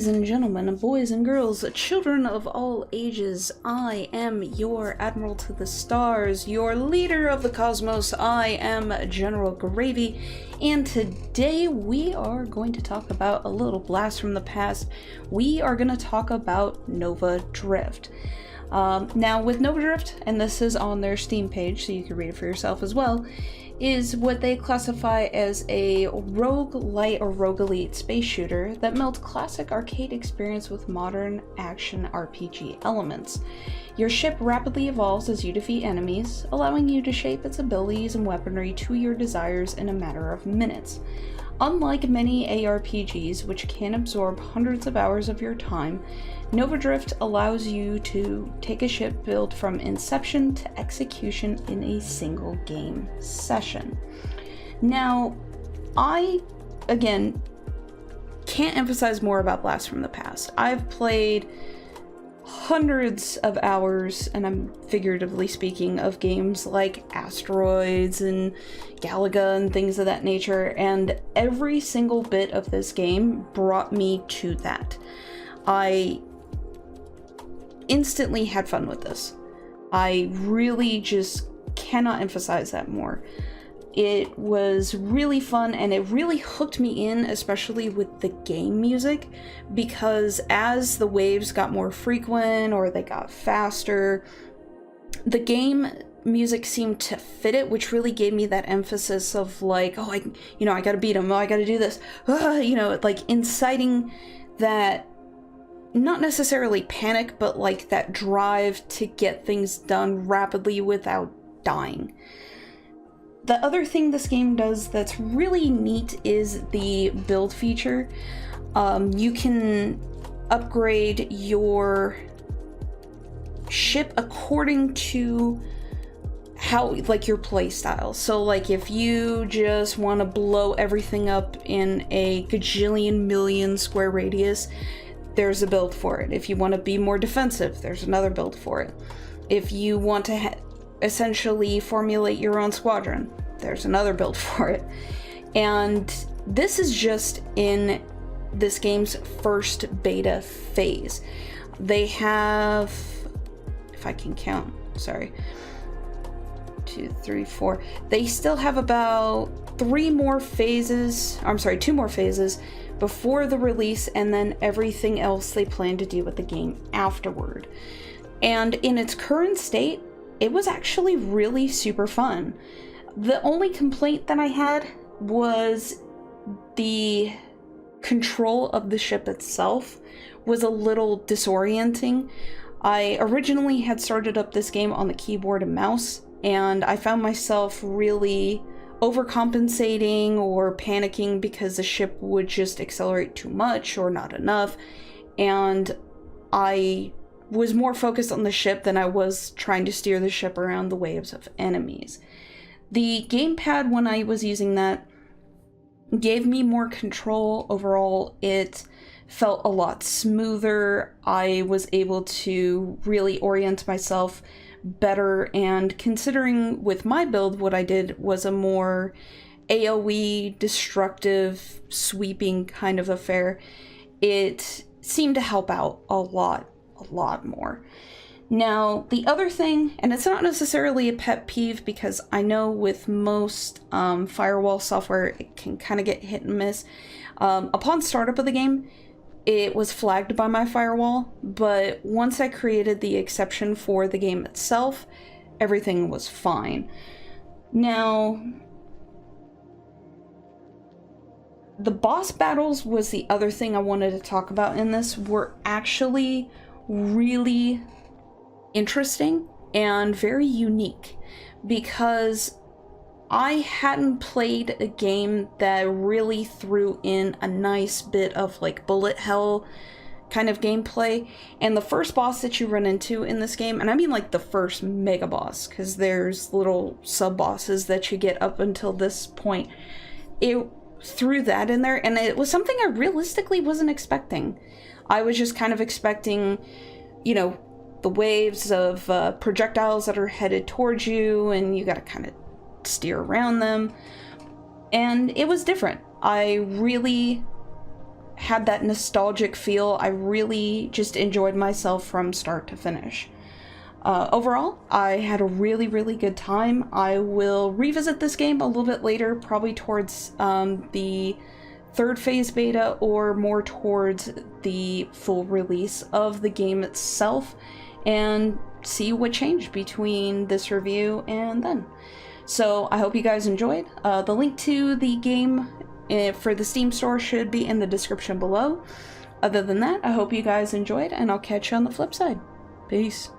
Ladies and gentlemen, boys and girls, children of all ages, I am your Admiral to the Stars, your leader of the cosmos. I am General Gravey, and today we are going to talk about a little blast from the past. We are going to talk about novadrift. Now with novadrift, and this is on their Steam page so you can read it for yourself as well, is what they classify as a roguelite or roguelite space shooter that melds classic arcade experience with modern action RPG elements. Your ship rapidly evolves as you defeat enemies, allowing you to shape its abilities and weaponry to your desires in a matter of minutes. Unlike many ARPGs, which can absorb hundreds of hours of your time, novadrift allows you to take a ship build from inception to execution in a single game session. Now, I, again, can't emphasize more about Blast from the Past. I've played hundreds of hours, and I'm figuratively speaking, of games like Asteroids and Galaga and things of that nature, and every single bit of this game brought me to that. I instantly had fun with this. I really just cannot emphasize that more. It was really fun, and it really hooked me in, especially with the game music, because as the waves got more frequent or they got faster, the game music seemed to fit it, which really gave me that emphasis of like, oh, I gotta beat him, oh, I gotta do this, like inciting that, not necessarily panic, but like that drive to get things done rapidly without dying. The other thing this game does that's really neat is the build feature. You can upgrade your ship according to how, like, your play style. So like if you just want to blow everything up in a gajillion million square radius, there's a build for it. If you want to be more defensive, there's another build for it. If you want to essentially formulate your own squadron, there's another build for it. And this is just in this game's first beta phase. They have, if I can count, sorry, 2, 3, 4. They still have about 2 more phases before the release, and then everything else they plan to do with the game afterward. And in its current state, it was actually really super fun. The only complaint that I had was the control of the ship itself was a little disorienting. I originally had started up this game on the keyboard and mouse, and I found myself really overcompensating or panicking because the ship would just accelerate too much or not enough, and I was more focused on the ship than I was trying to steer the ship around the waves of enemies. The gamepad, when I was using that, gave me more control. Overall, it felt a lot smoother. I was able to really orient myself better, and considering with my build what I did was a more AoE destructive sweeping kind of affair, it seemed to help out a lot more. Now the other thing, and it's not necessarily a pet peeve because I know with most firewall software it can kind of get hit and miss. Upon startup of the game, it was flagged by my firewall, but once I created the exception for the game itself, everything was fine. Now, the boss battles was the other thing I wanted to talk about in this, were actually really interesting and very unique, because I hadn't played a game that really threw in a nice bit of like bullet hell kind of gameplay. And the first boss that you run into in this game, and I mean like the first mega boss, because there's little sub bosses that you get up until this point, it threw that in there, and it was something I realistically wasn't expecting. I was just kind of expecting, the waves of projectiles that are headed towards you, and you gotta kind of steer around them, and it was different. I really had that nostalgic feel. I really just enjoyed myself from start to finish. Overall, I had a really, really good time. I will revisit this game a little bit later, probably towards the third phase beta or more towards the full release of the game itself, and see what changed between this review and then. So I hope you guys enjoyed. The link to the game for the Steam store should be in the description below. Other than that, I hope you guys enjoyed, and I'll catch you on the flip side. Peace.